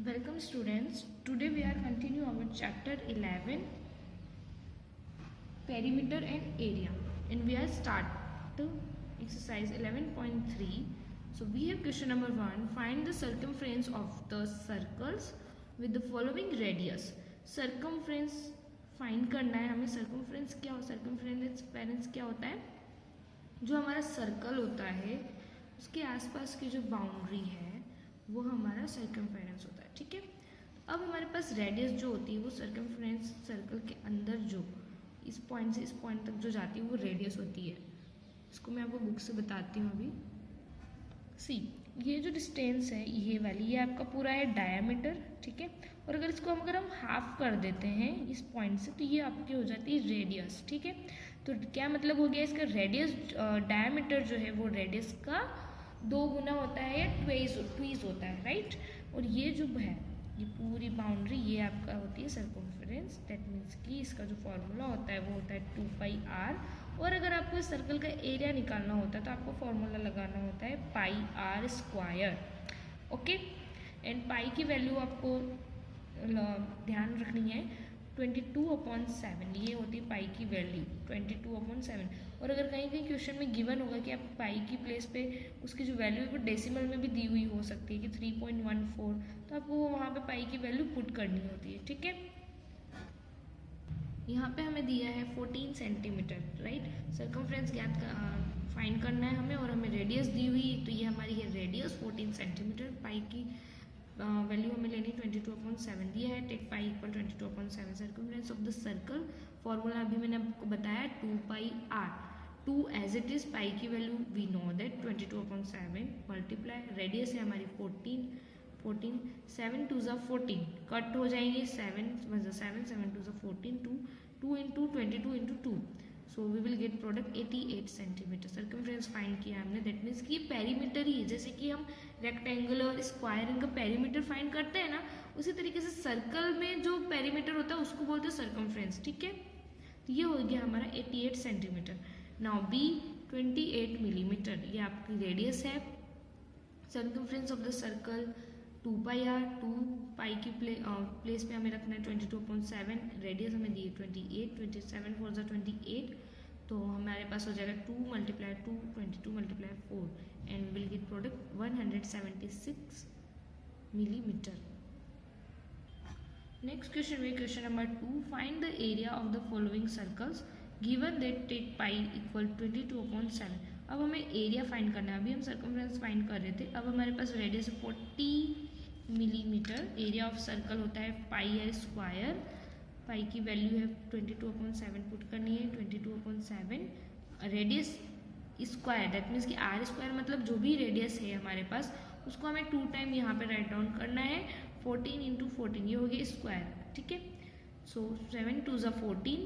Welcome students. Today we are continue our chapter 11 perimeter and area, and we are start exercise 11.3. So we have question number 1. Find the circumference of the circles with the following radius. Circumference find करना है हमें. circumference क्या होता है? जो हमारा circle होता है उसके आसपास की जो बाउंड्री है वो हमारा सर्कमफेरेंस होता है. ठीक है. अब हमारे पास रेडियस जो होती है वो सर्कमफेरेंस सर्कल के अंदर जो इस पॉइंट से इस पॉइंट तक जो जाती है वो रेडियस होती है. इसको मैं आपको बुक से बताती हूँ अभी. सी, ये जो डिस्टेंस है ये वाली, ये आपका पूरा है डायामीटर. ठीक है. और अगर इसको अगर हम हाफ कर देते हैं इस पॉइंट से तो ये आपकी हो जाती है रेडियस. ठीक है. तो क्या मतलब हो गया इसका? रेडियस डायामीटर जो है वो रेडियस का 2 गुना होता है या ट्वीज होता है. राइट. और ये जो है ये पूरी बाउंड्री ये आपका होती है सर्कमफेरेंस. दैट मीन्स कि इसका जो फॉर्मूला होता है वो होता है 2πr. और अगर आपको इस सर्कल का एरिया निकालना होता है तो आपको फॉर्मूला लगाना होता है πr². ओके. एंड पाई की वैल्यू आपको ध्यान रखनी है 22/7. ये होती है पाई की वैल्यू 22/7. और अगर कहीं कहीं क्वेश्चन में गिवन होगा कि आप पाई की प्लेस पे उसकी जो वैल्यू है वो डेसिमल में भी दी हुई हो सकती है कि 3.14, तो आपको वहाँ पे पाई की वैल्यू पुट करनी होती है. ठीक है. यहाँ पे हमें दिया है 14 सेंटीमीटर. राइट. सर्कमफ्रेंस ज्ञात फाइंड करना है हमें और हमें रेडियस दी हुई, तो ये हमारी है रेडियस 14 सेंटीमीटर. पाई की वैल्यू हमें लेनी 22/7 दिया है. Take pi equal 22/7. Circumference of the circle formula अभी मैंने आपको बताया 2πr. 2 as it is. Pi की value we know that 22/7 multiply radius है हमारी 14. 7 2 14 कट हो जाएंगे. 7 7 2 14 2 into 22 into 2. So we will get product 88 centimeter. Circumference find किया हमने. दैट मीन्स कि पेरीमीटर ही है. जैसे कि हम रेक्टेंगल और स्क्वायर इनका पेरीमीटर फाइंड करते हैं ना, उसी तरीके से सर्कल में जो पेरीमीटर होता है उसको बोलते हैं सर्कमफ्रेंस. ठीक है. तो ये हो गया हमारा 88 सेंटीमीटर. Now B 28 millimetre. ये आपकी रेडियस है. Circumference of the circle 2πr. 2 पाई की प्लेस पे हमें रखना है 22/7. रेडियस हमें दी है 28. 27 4 28. तो हमारे पास हो जाएगा 2 × 2 22 × 4 and will get product 176 millimetre. Next question में question number 2. Find the area of the following circles given that take pi equal 22/7. अब हमें एरिया फाइंड करना है. अभी हम सर्कमफ्रेंस फाइंड कर रहे थे. अब हमारे पास radius 40 millimetre. Area of circle होता है πr². पाई की वैल्यू है 22/7 पुट करनी है. 22/7 रेडियस स्क्वायर. दैट मीन्स कि r² मतलब जो भी रेडियस है हमारे पास उसको हमें 2 टाइम यहाँ पे राइट डाउन करना है. 14 इंटू 14 ये हो गया स्क्वायर. ठीक है. सो 7 2 14.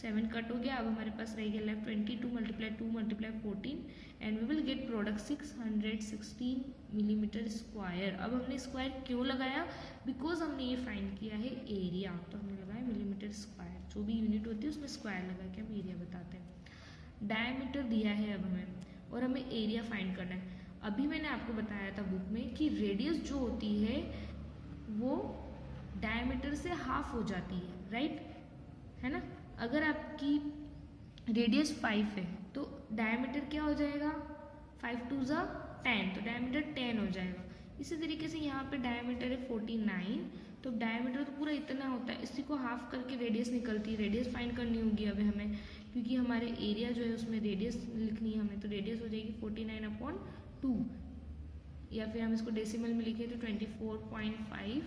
7 कट हो गया. अब हमारे पास रह गया left 22 × 2 × 14 and we will get product 616 millimeter square. अब हमने स्क्वायर क्यों लगाया? बिकॉज हमने ये फाइंड किया है एरिया, तो हमने लगाया मिलीमीटर स्क्वायर. जो भी यूनिट होती है उसमें स्क्वायर लगा के हम एरिया बताते हैं. डायमीटर दिया है अब हमें और हमें एरिया फाइंड करना है. अभी मैंने आपको बताया था बुक में कि रेडियस जो होती है वो डायमीटर से हाफ हो जाती है. राइट है ना. अगर आपकी रेडियस 5 है तो डायमीटर क्या हो जाएगा? 5 2 10. तो डायमीटर 10 हो जाएगा. इसी तरीके से यहाँ पे डायमीटर है 49. तो डायमीटर तो पूरा इतना होता है. इसी को हाफ करके रेडियस निकलती है. रेडियस फाइंड करनी होगी अब हमें, क्योंकि हमारे एरिया जो है उसमें रेडियस लिखनी है हमें. तो रेडियस हो जाएगी 49/2 या फिर हम इसको डेसिमल में लिखे तो 24.5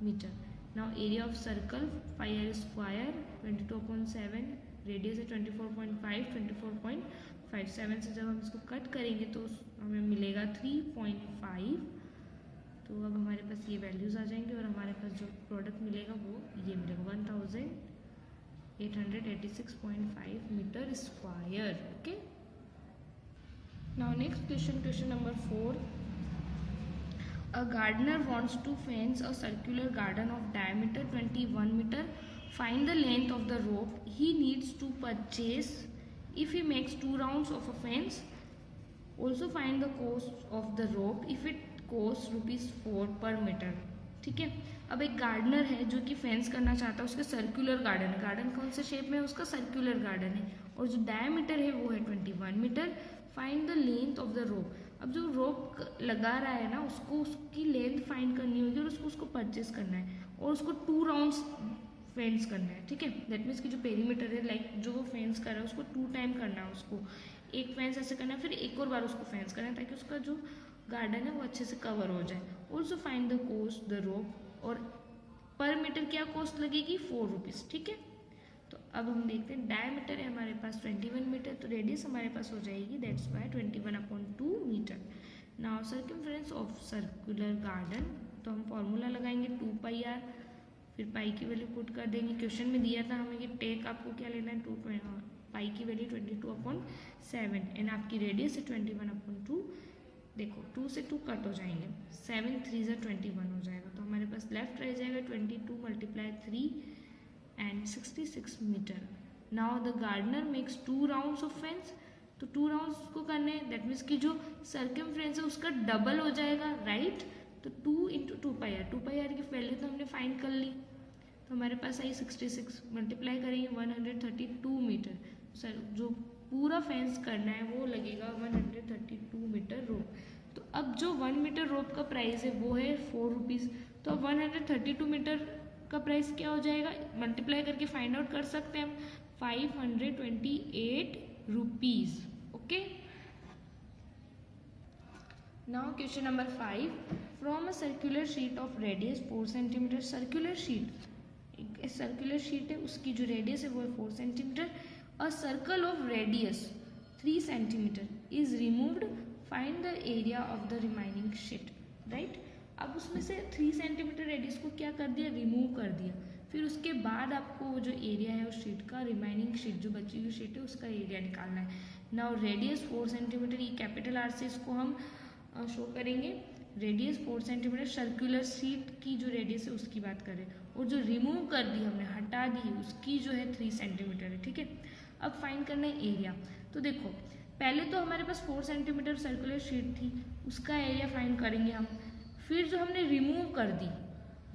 meter. Now area of circle πr². 22/7 radius है 24.5. 24.57 से जब हम इसको कट करेंगे तो हमें मिलेगा 3.5. तो अब हमारे पास ये वैल्यूज आ जाएंगे और हमारे पास जो प्रोडक्ट मिलेगा वो ये मिलेगा 1886.5 meter square. Okay. Now next question number 4. A gardener wants to fence a circular garden of diameter 21 meter. Find the length of the rope he needs to purchase if he makes 2 rounds of a fence. Also find the cost of the rope if it costs ₹4 per meter. ठीक है। अब एक gardener है जो कि fence करना चाहता है, उसका सर्कुलर गार्डन है। गार्डन कौन से शेप में है, उसका सर्कुलर गार्डन है, और जो डायमीटर है वो है 21 meter. Find the length of the rope. अब जो रोप लगा रहा है ना, उसको उसकी लेंथ फाइंड करनी होगी और उसको परचेस करना है, और उसको 2 राउंड्स फेंस करना है, ठीक है। दैट मीन्स कि जो पेरीमीटर है, लाइक जो वो फेंस कर रहा है उसको 2 टाइम करना है, उसको एक फेंस ऐसे करना है, फिर एक और बार उसको फेंस करना है, ताकि उसका जो गार्डन है वो अच्छे से कवर हो जाए। Also find the cost the rope, और पर मीटर क्या कॉस्ट लगेगी, 4 रुपीज़, ठीक है। तो अब हम देखते हैं, डायमीटर है हमारे पास 21 मीटर, तो रेडियस हमारे पास हो जाएगी, that's why 21/2 meter. Now circumference of circular garden, तो हम फॉर्मूला लगाएंगे 2πr, फिर पाई की वैल्यू पुट कर देंगे। क्वेश्चन में दिया था हमें कि टेक आपको क्या लेना है, 2 पाई की वैल्यू 22/7 एंड आपकी रेडियस है 21/2। देखो 2 से 2 कट हो जाएंगे, 7 3 से 21 हो जाएगा, तो हमारे पास लेफ्ट रह जाएगा 22 × 3 and 66 meter. Now the gardener makes 2 rounds of fence, तो 2 राउंड्स को करने हैं, दैट मीन्स कि जो सर्कमफ्रेंस है उसका डबल हो जाएगा, राइट। तो 2 × 2πr की वैल्यू तो हमने फाइंड कर ली, तो हमारे पास आई 66, मल्टीप्लाई करेंगे 132 मीटर। सर जो पूरा फेंस करना है वो लगेगा 132 मीटर रोप। तो अब जो 1 मीटर रोप का प्राइस है वो है 4 रुपीज़, तो अब 132 मीटर का प्राइस क्या हो जाएगा, मल्टीप्लाई करके फाइंड आउट कर सकते हैं हम, 528 rupees, okay. Now question number 5, from a circular sheet of radius 4 centimetre, circular sheet, एक सर्कुलर शीट है, उसकी जो रेडियस है वो है 4 centimetre, a circle of radius 3 centimetre is removed, find the area of the remaining sheet, right. अब उसमें से 3 सेंटीमीटर रेडियस को क्या कर दिया, रिमूव कर दिया, फिर उसके बाद आपको वो जो एरिया है उस शीट का, रिमाइनिंग शीट जो बची हुई शीट है उसका एरिया निकालना है। नाउ रेडियस 4 सेंटीमीटर, ये कैपिटल आर से इसको हम शो करेंगे, रेडियस 4 सेंटीमीटर, सर्कुलर शीट की जो रेडियस है उसकी बात करें, और जो रिमूव कर दी हमने, हटा दी, उसकी जो है 3 सेंटीमीटर है, ठीक है। अब फाइंड करना है एरिया। तो देखो पहले तो हमारे पास 4 सेंटीमीटर सर्कुलर शीट थी, उसका एरिया फाइंड करेंगे हम, फिर जो हमने रिमूव कर दी,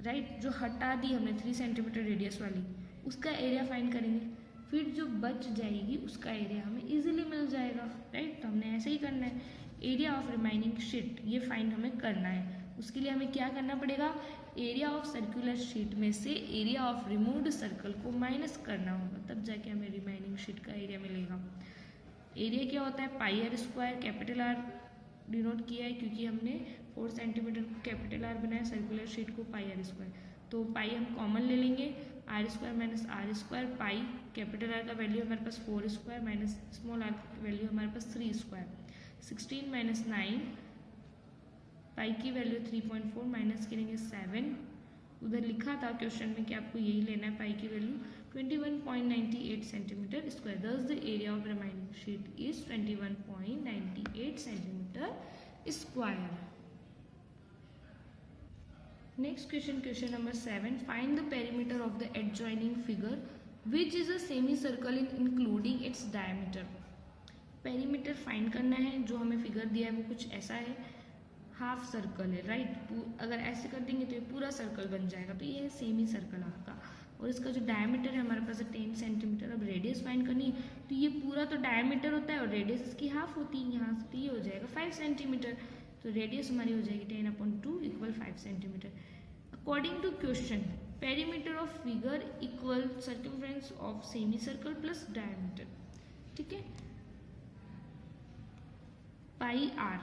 राइट, जो हटा दी हमने 3 सेंटीमीटर रेडियस वाली, उसका एरिया फाइंड करेंगे, फिर जो बच जाएगी उसका एरिया हमें इजीली मिल जाएगा, राइट। तो हमने ऐसे ही करना है, एरिया ऑफ रिमाइनिंग शीट ये फाइंड हमें करना है। उसके लिए हमें क्या करना पड़ेगा, एरिया ऑफ सर्कुलर शीट में से एरिया ऑफ रिमूव्ड सर्कल को माइनस करना होगा, तब जाके हमें रिमाइनिंग शीट का एरिया मिलेगा। एरिया क्या होता है, pi r square, capital R denote किया है क्योंकि हमने 4 सेंटीमीटर को कैपिटल आर बनाया, सर्कुलर शीट को पाई आर स्क्वायर, तो पाई हम कॉमन ले लेंगे, R square minus R square, pi capital R का वैल्यू हमारे पास 4 स्क्वायर माइनस स्मॉल आर का वैल्यू हमारे पास 3 स्क्वायर, 16 माइनस 9, पाई की वैल्यू 3.4 माइनस करेंगे 7, उधर लिखा था क्वेश्चन में कि आपको यही लेना है, पाई की वैल्यू 21.98 सेंटीमीटर स्क्वायर, दस the area of remaining sheet is 21.98 centimetre square. Next question, question number 7, find the perimeter of the adjoining figure which is a semi circle in including its diameter. Perimeter find करना है, जो हमें figure दिया है वो कुछ ऐसा है, हाफ सर्कल है, राइट। अगर ऐसे कर देंगे तो ये पूरा सर्कल बन जाएगा, तो ये है सेमी सर्कल आपका, और इसका जो डायमीटर है हमारे पास है 10 सेंटीमीटर। अब रेडियस फाइंड करनी है, तो ये पूरा तो डायमीटर होता है और रेडियस इसकी हाफ होती है, यहाँ से तो ये हो जाएगा 5 सेंटीमीटर, तो रेडियस हमारी हो जाएगी 10/2 equal 5 centimeter. According to question, perimeter of figure equal circumference of semi circle plus diameter, ठीक है। पाई आर,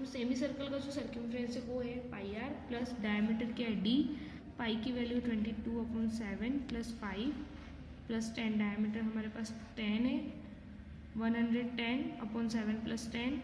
सेमी सर्कल का जो सर्कमफ्रेंस है वो है पाई आर, प्लस डायमीटर क्या है डी, पाई की वैल्यू 22/7 प्लस 5 प्लस 10, डायमीटर हमारे पास 10 है, 110/7 प्लस 10।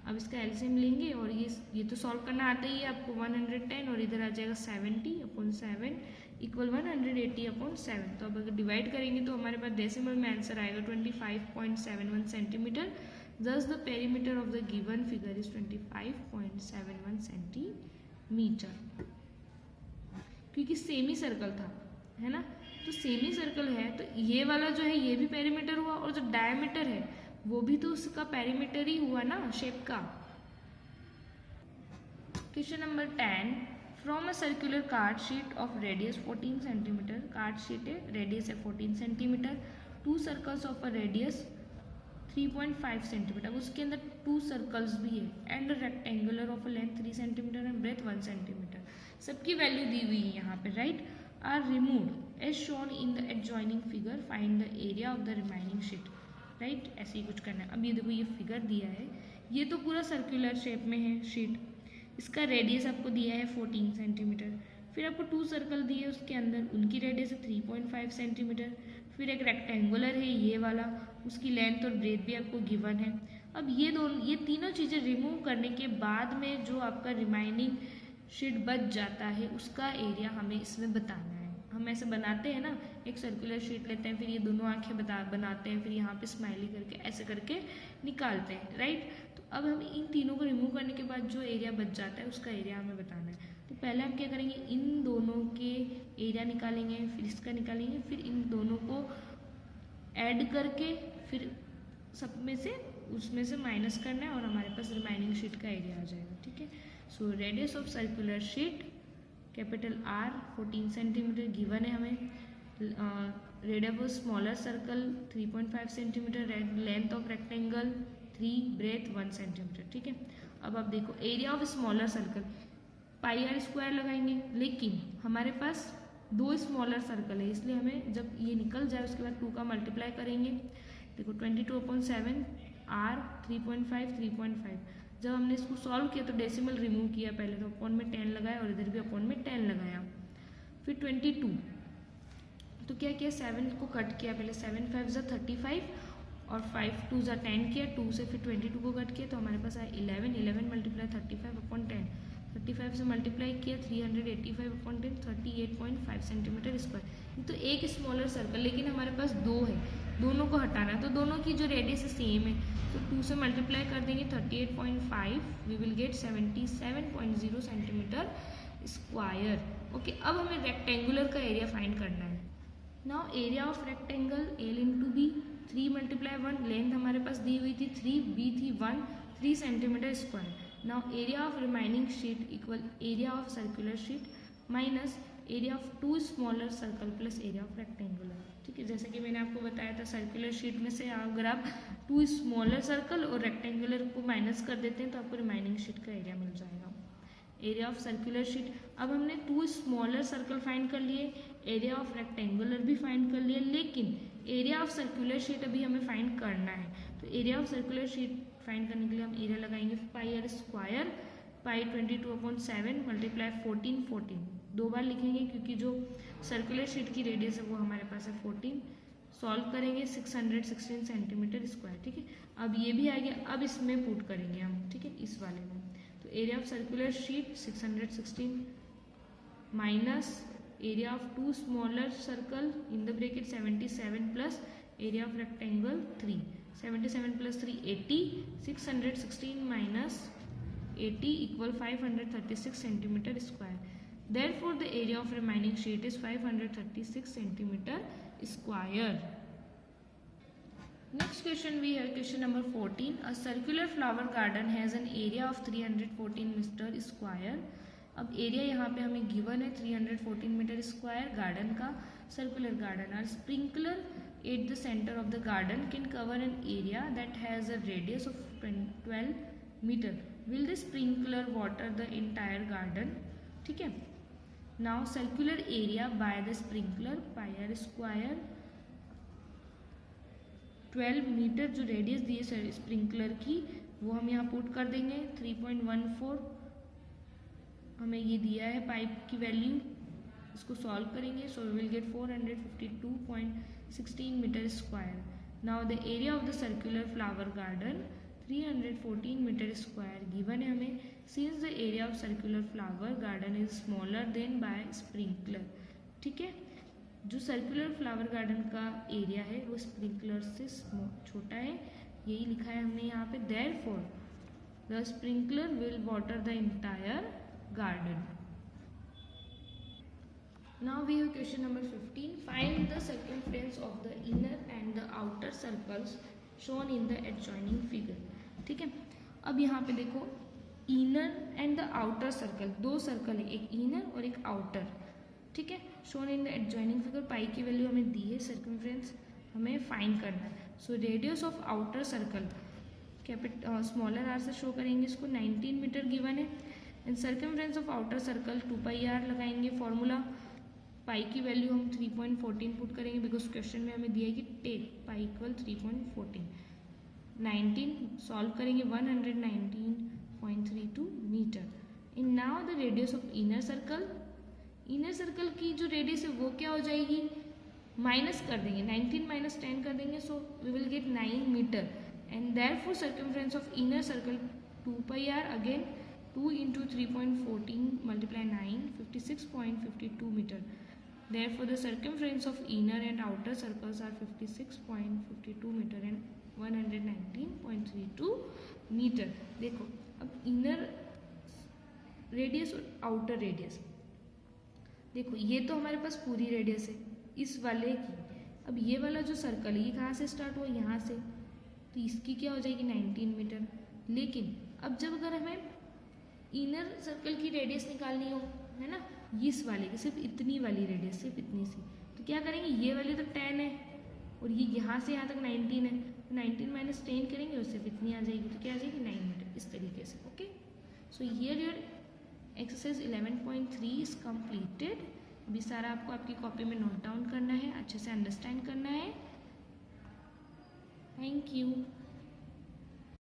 अब इसका एलसीएम लेंगे और ये तो सॉल्व करना आता ही है आपको, 110 और इधर आ जाएगा 70/7 इक्वल 180/7। तो अब अगर डिवाइड करेंगे तो हमारे पास डेसिमल में आंसर आएगा 25.71 centimetre. Thus the perimeter of the given figure is 25.71 centimetre. क्योंकि सेमी सर्कल था, है ना, तो सेमी सर्कल है तो ये वाला जो है ये भी पेरीमीटर हुआ, और जो डायमीटर है वो भी तो उसका पेरीमीटर ही हुआ ना, शेप का। Question number 10, from a circular card sheet of radius 14 centimeter, card sheet है, रेडियस है 14 centimeter, two circles of a radius 3.5 centimeter, उसके अंदर टू सर्कल्स भी है, and rectangular of a length 3 centimeter and breadth 1 centimeter, सबकी value दी हुई है यहाँ पे, right, are removed as shown in the adjoining figure, find the area of the remaining sheet, right, ऐसे ही कुछ करना है। अब ये देखो ये फिगर दिया है, ये तो पूरा सर्कुलर शेप में है शीट, इसका रेडियस आपको दिया है 14 सेंटीमीटर, फिर आपको टू सर्कल दिए उसके अंदर, उनकी रेडियस है 3.5 सेंटीमीटर, फिर एक रेक्टेंगुलर है ये वाला, उसकी लेंथ और ब्रेथ भी आपको गिवन है। अब ये तीनों चीज़ें रिमूव करने के बाद में जो आपका रिमाइनिंग शीट बच जाता है उसका एरिया हमें इसमें बताना है। हम ऐसे बनाते हैं ना, एक सर्कुलर शीट लेते हैं, फिर ये दोनों आंखें बनाते हैं, फिर यहाँ पे स्माइली करके ऐसे करके निकालते हैं, राइट। तो अब हम इन तीनों को रिमूव करने के बाद जो एरिया बच जाता है उसका एरिया हमें बताना है। तो पहले हम क्या करेंगे, इन दोनों के एरिया निकालेंगे, फिर इसका निकालेंगे, फिर इन दोनों को ऐड करके फिर सब में से उसमें से माइनस करना है और हमारे पास रिमाइनिंग शीट का एरिया आ जाएगा, ठीक है। So radius of circular sheet capital R 14 centimeter given है हमें, radius of smaller circle 3.5 centimeter, length of rectangle 3, breadth 1 centimeter, ठीक है। अब आप देखो area of smaller circle pi r square लगाएंगे, लेकिन हमारे पास दो स्मॉलर सर्कल है, इसलिए हमें जब ये निकल जाए उसके बाद 2 का मल्टीप्लाई करेंगे। देखो 22/7 R 3.5 3.5, जब हमने इसको सॉल्व किया तो डेसिमल रिमूव किया, पहले तो अपॉन में 10 लगाया और इधर भी अपॉन में 10 लगाया, फिर 22, तो क्या किया 7 को कट किया, पहले 7 5 35 और 5 2 10 किया, 2 से फिर 22 को कट किया तो हमारे पास आया 11, 11 मल्टीप्लाई 35/10, 35 से मल्टीप्लाई किया 385/10, 38.5 सेंटीमीटर स्क्वायर। तो एक स्मॉलर सर्कल, लेकिन हमारे पास दो है, दोनों को हटाना है, तो दोनों की जो रेडियस है सेम है, तो 2 से मल्टीप्लाई कर देंगे 38.5, we will get 77.0 centimeter square. Okay, अब हमें रेक्टेंगुलर का एरिया फाइंड करना है। Now area of rectangle L into B, 3 × 1, length हमारे पास दी हुई थी 3, बी थी 1, 3 centimetre square. Now area of remaining sheet equal area of circular sheet minus area of 2 smaller circle plus area of rectangular, ठीक है। जैसे कि मैंने आपको बताया था सर्कुलर शीट में से अगर आप 2 स्मॉलर सर्कल और रेक्टेंगुलर को माइनस कर देते हैं तो आपको रिमाइनिंग शीट का एरिया मिल जाएगा। एरिया ऑफ सर्कुलर शीट, अब हमने 2 स्मॉलर सर्कल फाइंड कर लिए, एरिया ऑफ रेक्टेंगुलर भी फाइंड कर लिए, लेकिन एरिया ऑफ सर्कुलर शीट अभी हमें फाइंड करना है। तो area of circular sheet find करने के लिए हम एरिया लगाएंगे पाई r स्क्वायर, पाई 22/7 मल्टीप्लाई 14 14, 2 बार लिखेंगे क्योंकि जो सर्कुलर शीट की रेडियस है वो हमारे पास है 14, सॉल्व करेंगे 616 सेंटीमीटर स्क्वायर, ठीक है। अब ये भी आ गया, अब इसमें पुट करेंगे हम, ठीक है, इस वाले में। तो area of circular sheet 616 minus area of 2 smaller circle in the bracket 77 plus area of rectangle 3, 77 plus 3 80, 616 minus 80 equal 536 centimetre square. Therefore, the area of remaining sheet is 536 centimeter square. Next question we have question number 14. A circular flower garden has an area of 314 meter square. अब area यहाँ पे हमें given है 314 meter square garden का, circular garden. और sprinkler at the center of the garden can cover an area that has a radius of 12 meter. Will the sprinkler water the entire garden, ठीक है। Now circular area by the sprinkler pi r square, 12 meter जो radius दी है sprinkler की वो हम यहाँ put कर देंगे, 3.14 हमें ये दिया है पाइप की वैल्यू, इसको सॉल्व करेंगे, so we will get 452.16 meter square. Now the area of the circular flower garden 314 meter square given है हमें, since the area of circular flower garden is smaller than by sprinkler, ठीक है। जो circular flower garden का area है वो sprinkler से छोटा है, यही लिखा है हमने यहाँ पे। Therefore the sprinkler will water the entire garden. Now we have question number 15. Find the circumference of the inner and the outer circles shown in the adjoining figure, ठीक है। अब यहाँ पे देखो inner and the outer circle, दो circle है, एक inner और एक आउटर, ठीक है, shown in the adjoining figure. Pi की वैल्यू हमें दी है, सर्कमफ्रेंस हमें फाइंड करना है। So radius of outer circle smaller R से शो करेंगे इसको, 19 मीटर गिवन है। And circumference of outer circle 2πr लगाएंगे फॉर्मूला। पाई की वैल्यू हम 3.14 पुट करेंगे बिकॉज क्वेश्चन में हमें दिया है कि टेक पाई इक्वल 3.14। 19 सॉल्व करेंगे 119.32 meter. In now the radius of inner circle, inner circle की जो रेडियस है वो क्या हो जाएगी, माइनस कर देंगे, 19 माइनस 10 कर देंगे, so we will get 9 meter. And therefore circumference of inner circle 2πr, again 2 into 3.14 multiply 9, 56.52 meter. Therefore, the circumference of inner and outer circles are 56.52 meter and 119.32 meter. देखो अब इनर रेडियस और outer radius, देखो ये तो हमारे पास पूरी radius है इस वाले की। अब ये वाला जो सर्कल है ये कहाँ से स्टार्ट हुआ, यहाँ से, तो इसकी क्या हो जाएगी 19 मीटर। लेकिन अब जब अगर हमें इनर सर्कल की रेडियस निकालनी हो, है ना, इस वाले की सिर्फ इतनी वाली रेडियस, सिर्फ इतनी सी, तो क्या करेंगे, ये वाली तो 10 है और ये यहाँ से यहाँ तक 19 है, तो 19 माइनस 10 करेंगे और सिर्फ इतनी आ जाएगी, तो क्या आ जाएगी 9 मीटर, इस तरीके से। Okay, so here your exercise 11.3 is completed. अभी सारा आपको आपकी कॉपी में नोट डाउन करना है, अच्छे से अंडरस्टैंड करना है। Thank you.